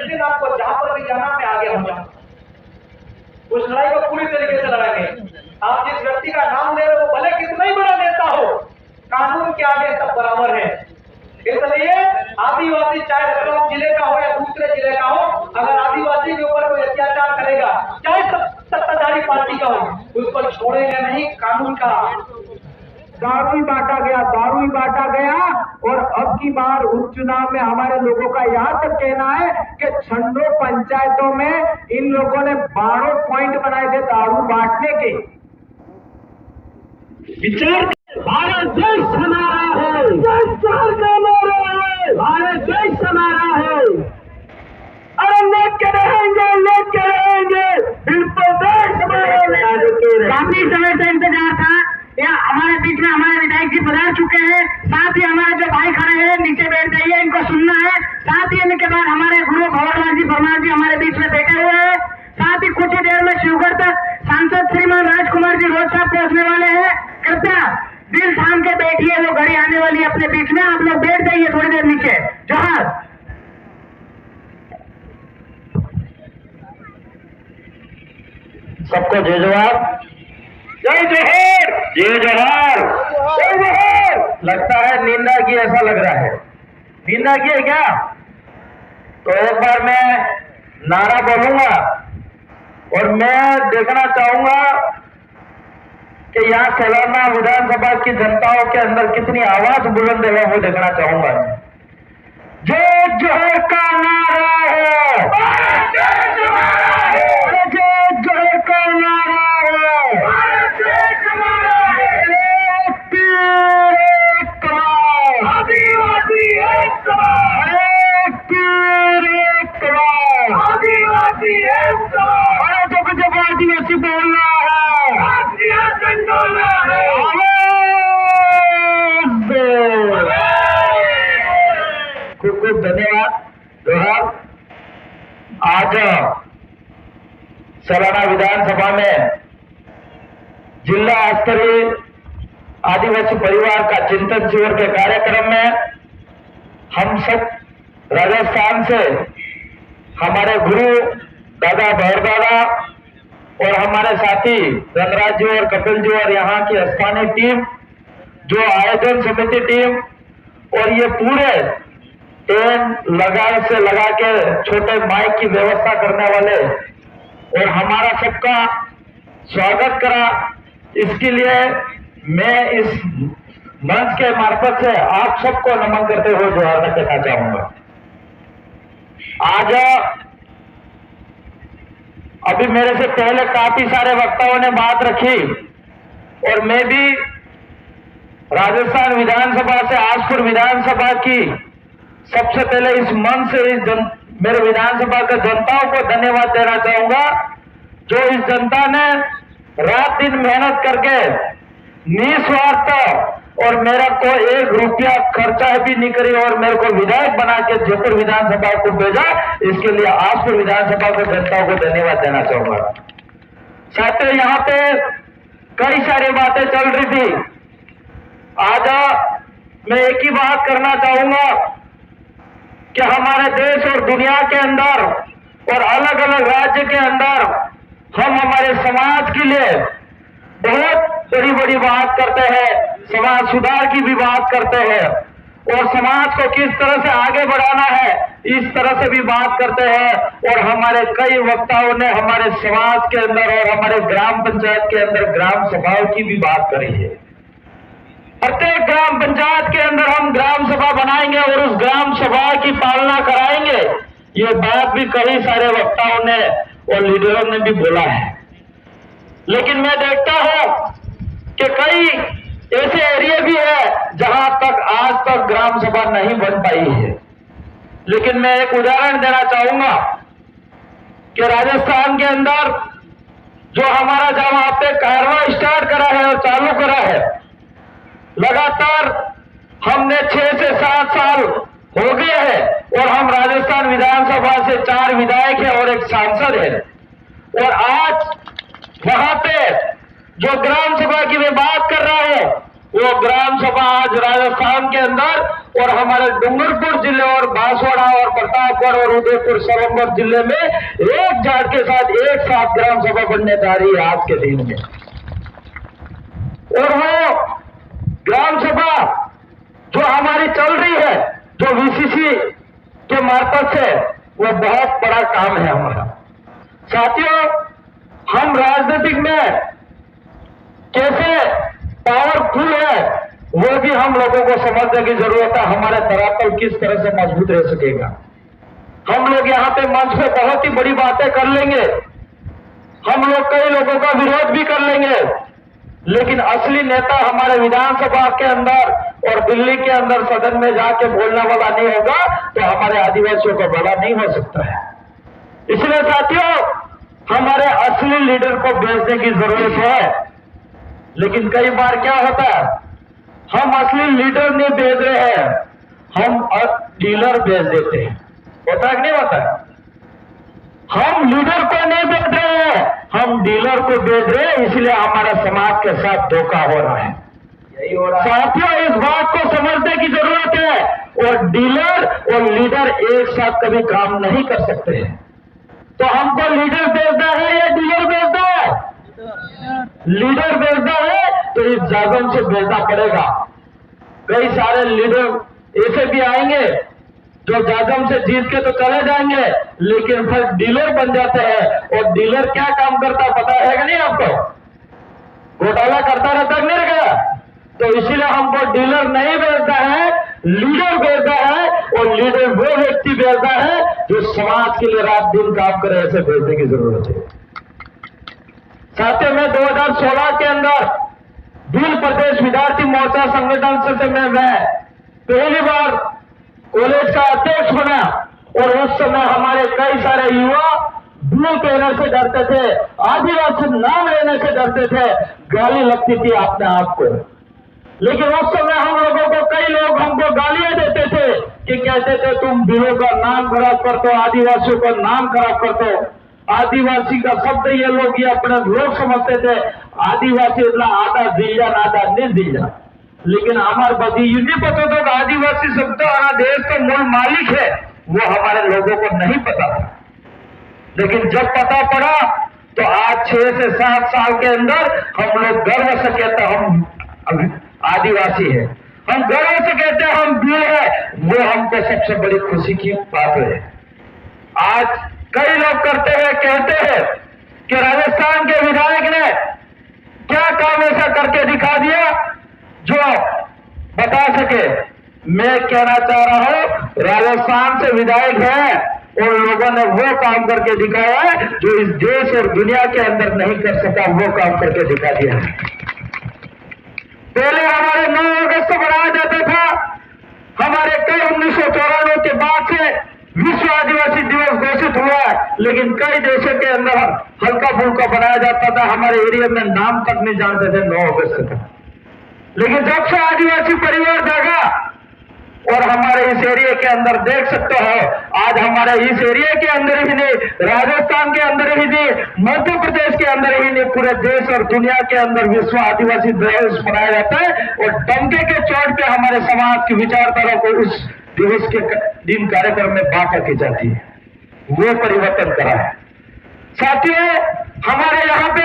दिन आपको जहां पर भी जाना मैं आगे हो जाऊंगा। उस लड़ाई को पूरी तरीके से लड़ाएंगे। आप जिस व्यक्ति का नाम ले रहे हो वो भले कितना ही बड़ा नेता हो, कानून के आगे सब बराबर है। इसलिए आदिवासी चाहे लखनऊ जिले का हो या दूसरे जिले का हो, अगर आदिवासी के ऊपर कोई अत्याचार करेगा, चाहे सत्ताधारी पार्टी का हो, उसको छोड़ेंगे नहीं। कानून का दारू ही बांटा गया और अब की बार उपचुनाव में हमारे लोगों का यहाँ तक कहना है कि 6 पंचायतों में इन लोगों ने 12 पॉइंट बनाए थे दारू बांटने के। विचार भारत देश हमारा है, भारत देश हमारा है। अरे लेके रहेंगे बिल्कुल देश हमारे। काफी समय से इंतजार था, या हमारे बीच में हमारे विधायक जी पधार चुके हैं। साथ ही हमारे जो भाई खड़े हैं नीचे बैठ जाइए, इनको सुनना है। साथ ही इनके बाद हमारे गुरु भंवरलाल जी परमार जी हमारे बीच में बैठे हुए हैं। साथ ही कुछ ही देर में शिवगढ़ तक सांसद श्रीमान राजकुमार जी रोज साहब पहुंचने वाले हैं। कृपया दिल थाम के बैठिए, वो घड़ी आने वाली है अपने बीच में। आप लोग बैठ जाइए थोड़ी देर नीचे। जोहार। सबको जय जोहार, जय जोहार, जय जोहार, जय जोहार। लगता है नींद आ गई, ऐसा लग रहा है। नींद आ गई है क्या? तो एक बार मैं नारा बोलूंगा और मैं देखना चाहूंगा कि यहाँ सलाना विधानसभा की जनताओं के अंदर कितनी आवाज बुलंद है, वो देखना चाहूंगा। जय जोहर का नारा है, जय जोहर का नारा है, आदिवासी एक आदिवासी जब आदिवासी बोलना है, खूब खूब धन्यवाद। जोहार। आज सलाना विधानसभा में जिला स्तरीय आदिवासी परिवार का चिंतन शिविर के कार्यक्रम में हम सब राजस्थान से हमारे गुरु दादा भैरदादा और हमारे साथी धनराज जी और कपिल जी और यहाँ की स्थानीय टीम, जो आयोजन समिति टीम और ये पूरे टेंट लगा के छोटे माइक की व्यवस्था करने वाले और हमारा सबका स्वागत करा, इसके लिए मैं इस मंच के मार्फत से आप सबको नमन करते हुए जोहार कहना चाहूंगा। आज अभी मेरे से पहले काफी सारे वक्ताओं ने बात रखी और मैं भी राजस्थान विधानसभा से आजपुर विधानसभा की सबसे पहले इस मंच से मेरे विधानसभा के जनताओं को धन्यवाद देना चाहूंगा, जो इस जनता ने रात दिन मेहनत करके निस्वार्थ और मेरा को 1 रुपया खर्चा भी नहीं करी और मेरे को विधायक बना के जयपुर विधानसभा को भेजा, इसके लिए आजपुर विधानसभा को जनता को धन्यवाद देना चाहूंगा। साथियों, यहाँ पे कई सारी बातें चल रही थी। आज मैं एक ही बात करना चाहूंगा कि हमारे देश और दुनिया के अंदर और अलग अलग राज्य के अंदर हम हमारे समाज के लिए बहुत बड़ी बात करते हैं, समाज सुधार की भी बात करते हैं और समाज को किस तरह से आगे बढ़ाना है इस तरह से भी बात करते हैं। और हमारे कई वक्ताओं ने हमारे समाज के अंदर और हमारे ग्राम पंचायत के अंदर ग्राम सभाओं की भी बात करी है। प्रत्येक ग्राम पंचायत के अंदर हम ग्राम सभा बनाएंगे और उस ग्राम सभा की पालना कराएंगे, ये बात भी कई सारे वक्ताओं ने और लीडरों ने भी बोला है। लेकिन मैं देखता हूं कि कई ऐसे एरिया भी है जहां तक आज तक ग्राम सभा नहीं बन पाई है। लेकिन मैं एक उदाहरण देना चाहूंगा कि राजस्थान के अंदर जो हमारा जहां पे कारवां स्टार्ट करा है और चालू करा है, लगातार हमने 6 से 7 साल हो गए हैं और हम राजस्थान विधानसभा से 4 विधायक हैं और 1 सांसद है। और आज वहां पे जो ग्राम सभा की मैं बात कर रहा हूं, वो ग्राम सभा आज राजस्थान के अंदर और हमारे डूंगरपुर जिले और बांसवाड़ा और प्रतापगढ़ और उदयपुर सोनभद्र जिले में एक झाड़ के साथ एक साथ ग्राम सभा बनने जा रही है आज के दिन में। और वो ग्राम सभा जो हमारी चल रही है, जो वीसीसी के मार्फत से, वो बहुत बड़ा काम है हमारा। साथियों, हम राजनीतिक में कैसे पावरफुल है वो भी हम लोगों को समझने की जरूरत है। हमारा धरातल किस तरह से मजबूत रह सकेगा। हम लोग यहाँ पे मंच पे बहुत ही बड़ी बातें कर लेंगे, हम लोग कई लोगों का विरोध भी कर लेंगे, लेकिन असली नेता हमारे विधानसभा के अंदर और दिल्ली के अंदर सदन में जाके बोलने वाला नहीं होगा तो हमारे आदिवासियों का बड़ा नहीं हो सकता है। इसलिए साथियों, हमारे असली लीडर को भेजने की जरूरत है। लेकिन कई बार क्या होता है, हम असली लीडर नहीं भेज रहे हैं, हम डीलर भेज देते हैं। होता है कि नहीं होता है? हम लीडर को नहीं भेज रहे हैं, हम डीलर को भेज रहे हैं, इसलिए हमारा समाज के साथ धोखा हो रहा है। यही हो रहा है। साथियों, इस बात को समझने की जरूरत है। और डीलर और लीडर एक साथ कभी काम नहीं कर सकते हैं। तो हमको लीडर भेजना है या डीलर भेजना है? लीडर भेजना है तो इस जागम से भेजना पड़ेगा। कई सारे लीडर ऐसे भी आएंगे जो जागम से जीत के तो चले जाएंगे, लेकिन फिर डीलर बन जाते हैं। और डीलर क्या काम करता है पता है कि नहीं आपको? घोटाला करता रहता नहीं रहेगा। तो इसीलिए हमको डीलर नहीं भेजना है, लीडर भेजना है। और लीडर वो व्यक्ति भेजना है जो समाज के लिए रात दिन काम करे, ऐसे भेजने की जरूरत है। साथियों, में 2016 के अंदर भील प्रदेश विद्यार्थी मोर्चा संगठन से मैं पहली बार कॉलेज का अध्यक्ष बना। और उस समय हमारे कई सारे युवा भील कहने से डरते थे, आदिवासी नाम लेने से डरते थे, गाली लगती थी अपने आप को। लेकिन उस समय हम लोगों को कई लोग हमको गालियां देते थे कि कहते थे तुम भीलों का नाम खराब करते हो, आदिवासियों का नाम खराब करते हो। आदिवासी का शब्द ये लोग ये अपने लोग समझते थे, आदिवासी इतना आधा दिल जा आधा नहीं दिल जा। लेकिन हमारे बदी ये नहीं पता था कि आदिवासी शब्द हमारा देश का मूल मालिक है, वो हमारे लोगों को नहीं पता था। लेकिन जब पता पड़ा तो आज 6 से 7 साल के अंदर हम लोग गर्व से कहते हम आदिवासी है, हम गर्व से कहते हैं हम भील है। वो हमको सबसे बड़ी खुशी की बात है। आज कई लोग करते हैं, कहते हैं कि राजस्थान के विधायक ने क्या काम ऐसा करके दिखा दिया जो बता सके। मैं कहना चाह रहा हूं, राजस्थान से विधायक है और लोगों ने वो काम करके दिखाया है जो इस देश और दुनिया के अंदर नहीं कर सका, वो काम करके दिखा दिया है। पहले हमारे 9 अगस्त को मनाया जाता था, हमारे कई 1994 के बाद से विश्व आदिवासी दिवस घोषित हुआ है, लेकिन कई देशों के अंदर हल्का फुल्का बनाया जाता था। हमारे एरिया में नाम तक नहीं जानते थे 9 अगस्त का। लेकिन जब से आदिवासी परिवार जागा और हमारे इस एरिया के अंदर देख सकते हो, आज हमारे इस एरिया के अंदर ही नहीं, राजस्थान के अंदर ही नहीं, मध्य प्रदेश के अंदर ही नहीं, पूरे देश और दुनिया के अंदर विश्व आदिवासी दिवस मनाया जाता है। और डंके के चोट पे हमारे समाज की विचारधारा को उस दिवस के दिन कार्यक्रम में बात की जाती है। वो परिवर्तन करा है। साथियों, हमारे यहाँ पे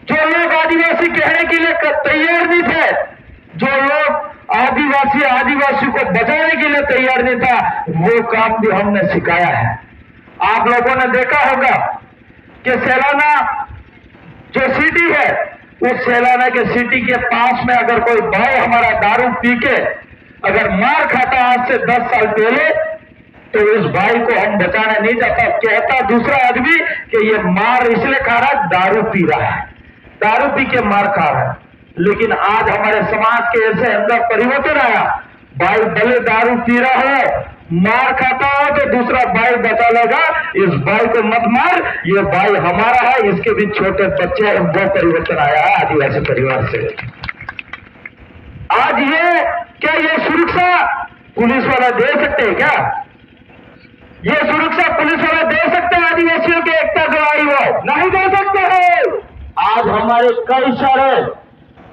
जो लोग आदिवासी कहने के लिए तैयार नहीं थे, जो लोग आदिवासी को बचाने के लिए तैयार नहीं था, वो काम भी हमने सिखाया है। आप लोगों ने देखा होगा कि सैलाना जो सिटी है, उस सैलाना के सिटी के पास में अगर कोई भाई हमारा दारू पी के अगर मार खाता आज से 10 साल पहले, तो इस भाई को हम बचाने नहीं जाता। कहता दूसरा आदमी कि ये मार इसलिए खा रहा है, दारू पी रहा है, दारू पी के मार खा रहा है। लेकिन आज हमारे समाज के ऐसे अंदर परिवर्तन आया, भाई भले दारू पी रहा है, मार खाता हो तो दूसरा भाई बचा लेगा, इस भाई को मत मार, ये भाई हमारा है, इसके भी छोटे बच्चे हैं। वो परिवर्तन आया है आदिवासी परिवार से। आज ये सुरक्षा पुलिस वाला दे सकते हैं क्या? ये सुरक्षा पुलिस वाला दे सकते हैं आदिवासियों के एकता जो आई हो? नहीं दे सकते हैं। आज हमारे कई सारे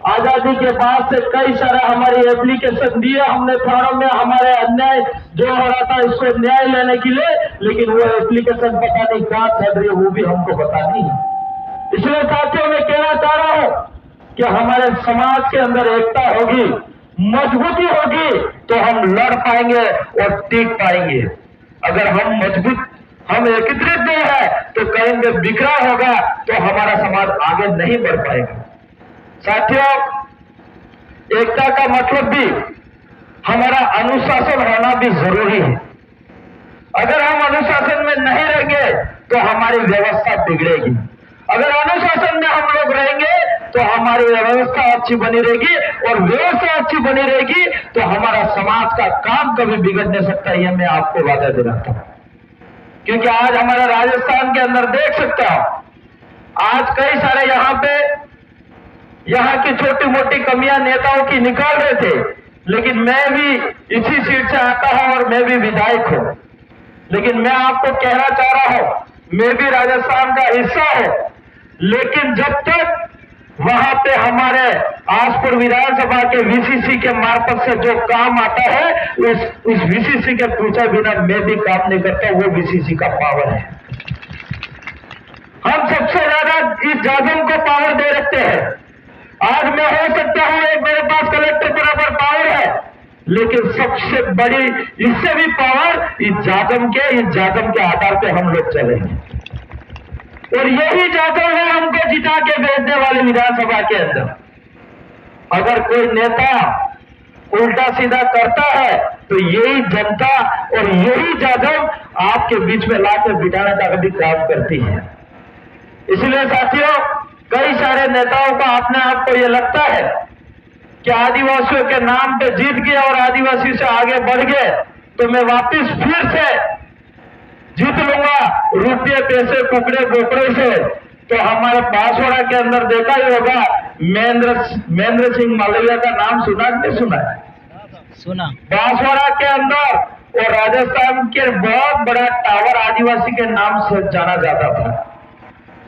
आजादी के बाद से कई सारे हमारी एप्लीकेशन दिए हमने थानों में, हमारे अन्याय जो हो रहा था इसको न्याय लेने के लिए, लेकिन वो एप्लीकेशन पता नहीं कहां चल रही है, वो भी हमको पता नहीं है। इसलिए साथियों मैं कहना चाह रहा हूं कि हमारे समाज के अंदर एकता होगी, मजबूती होगी, तो हम लड़ पाएंगे और टिक पाएंगे। अगर हम एकत्रित नहीं है तो कहीं पे बिखरा होगा तो हमारा समाज आगे नहीं बढ़ पाएगा। साथियों, एकता का मतलब भी हमारा अनुशासन होना भी जरूरी है। अगर हम अनुशासन में नहीं रहेंगे तो हमारी व्यवस्था बिगड़ेगी। अगर अनुशासन में हम लोग रहेंगे तो हमारी व्यवस्था अच्छी बनी रहेगी, और व्यवस्था अच्छी बनी रहेगी तो हमारा समाज का काम कभी बिगड़ नहीं सकता। यह मैं आपको वादा दिलाता हूं, क्योंकि आज हमारे राजस्थान के अंदर देख सकता हूं, आज कई सारे यहाँ की छोटी मोटी कमियां नेताओं की निकाल रहे थे, लेकिन मैं भी इसी सीट से आता हूं और मैं भी विधायक हूं। लेकिन मैं आपको कहना चाह रहा हूं, मैं भी राजस्थान का हिस्सा हूं, लेकिन जब तक वहां पे हमारे आसपुर विधानसभा के वीसीसी के मार्फत से जो काम आता है, उस वीसीसी के पूछे बिना मैं भी काम नहीं करता। वो वीसीसी का पावर है। हम सबसे ज्यादा इस जाजम को पावर दे रखते हैं। आज मैं हो सकता हूं एक मेरे पास कलेक्टर बराबर पावर है, लेकिन सबसे बड़ी इससे भी पावर इस जाजम के आधार पे हम लोग चलेंगे, और यही जाजम है हमको जिता के भेजने वाले विधानसभा के अंदर। अगर कोई नेता उल्टा सीधा करता है तो यही जनता और यही जाजम आपके बीच में लाकर बिठाने का भी काम करती है। इसलिए साथियों, कई सारे नेताओं का अपने आप को यह लगता है कि आदिवासियों के नाम पे जीत गए और आदिवासी से आगे बढ़ गए तो मैं वापस फिर से जीत लूंगा रुपये पैसे कुकड़े बोकड़े से। तो हमारे बांसवाड़ा के अंदर देखा ही होगा, महेंद्र सिंह मालविया का नाम सुना नहीं सुना है? सुना। बांसवाड़ा के अंदर और राजस्थान के बहुत बड़ा टावर आदिवासी के नाम से जाना जाता था,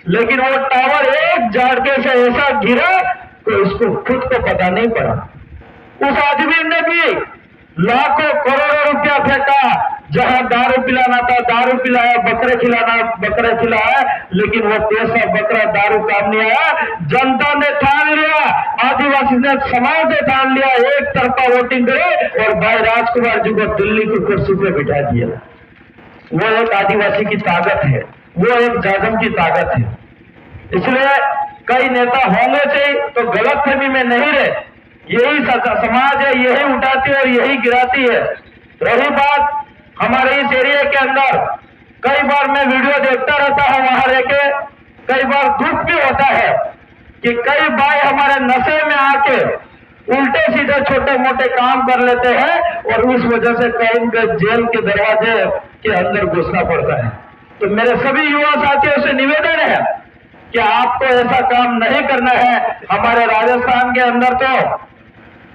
लेकिन वो टावर एक झटके से ऐसा गिरा कि उसको खुद को पता नहीं पड़ा। उस आदमी ने भी लाखों करोड़ों रुपया फेंका, जहां दारू पिलाना था दारू पिलाया, बकरे खिलाना बकरे खिलाया, लेकिन वो पैसा बकरा दारू काम नहीं आया। जनता ने ठान लिया, आदिवासी ने समाज ने ठान लिया, एक तरफा वोटिंग करे और भाई राजकुमार जी को दिल्ली की कुर्सी पे बिठा दिया। वो एक आदिवासी की ताकत है, वो एक जाजम की ताकत है। इसलिए कई नेता होंगे चाहिए तो गलतफहमी में नहीं रहे, यही समाज है, यही उठाती है और यही गिराती है। रही बात हमारे इस एरिया के अंदर, कई बार मैं वीडियो देखता रहता हूं, वहां रहकर कई बार दुख भी होता है कि कई भाई हमारे नशे में आके उल्टे सीधे छोटे मोटे काम कर लेते हैं और उस वजह से कहीं जेल के दरवाजे के अंदर घुसना पड़ता है। तो मेरे सभी युवा साथियों से निवेदन है कि आपको ऐसा काम नहीं करना है। हमारे राजस्थान के अंदर तो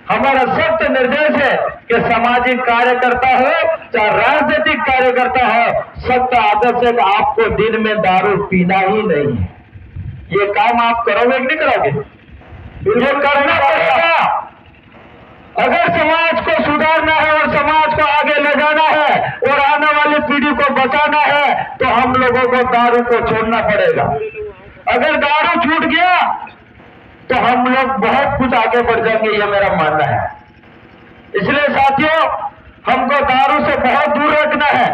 हमारा सख्त निर्देश है कि सामाजिक कार्यकर्ता हो चाहे राजनीतिक कार्यकर्ता हो, सख्त आदत से आपको दिन में दारू पीना ही नहीं है। ये काम आप करोगे कि नहीं करोगे? ये करना पड़ेगा। अगर समाज को सुधारना है और समाज को आगे ले जाना है और आने वाली पीढ़ी को बचाना है तो हम लोगों को दारू को छोड़ना पड़ेगा। अगर दारू छूट गया तो हम लोग बहुत कुछ आगे बढ़ जाएंगे, यह मेरा मानना है। इसलिए साथियों, हमको दारू से बहुत दूर रखना है,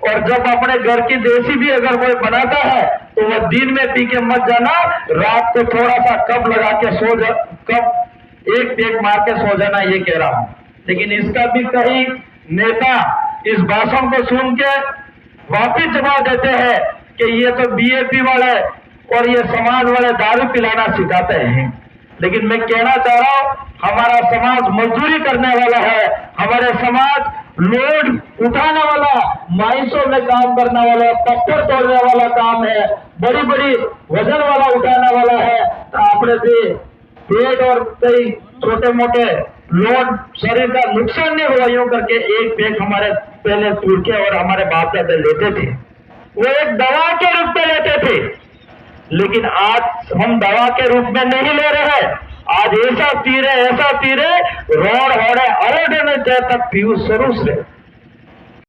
और जब अपने घर की देसी भी अगर कोई बनाता है तो वह दिन में पी के मत जाना, रात को थोड़ा सा कप लगा के कप एक पेक मार के सो जाना, ये कह रहा हूं। लेकिन इसका भी कई नेता इस भाषण को सुन के वापिस जवाब देते हैं कि ये तो बीएपी वाले और ये समाज वाले दारू पिलाना सिखाते हैं। लेकिन मैं कहना चाह रहा हूं, हमारा समाज मजदूरी करने वाला है, हमारे समाज लोड उठाने वाला, माइंसों में काम करने वाला, पत्थर तोड़ने वाला काम है, बड़ी बड़ी वजन वाला उठाने वाला है। तो अपने से पेट और कई छोटे मोटे लोड शरीर का नुकसान नहीं हुआ यूं करके एक पेट हमारे पहले तुड़के और हमारे बाप दादा लेते थे, वो एक दवा के रूप में लेते थे। लेकिन आज हम दवा के रूप में नहीं ले रहे हैं, आज ऐसा तीरे रोड होड़े अरडने जैसा पीयूष स्वरूप से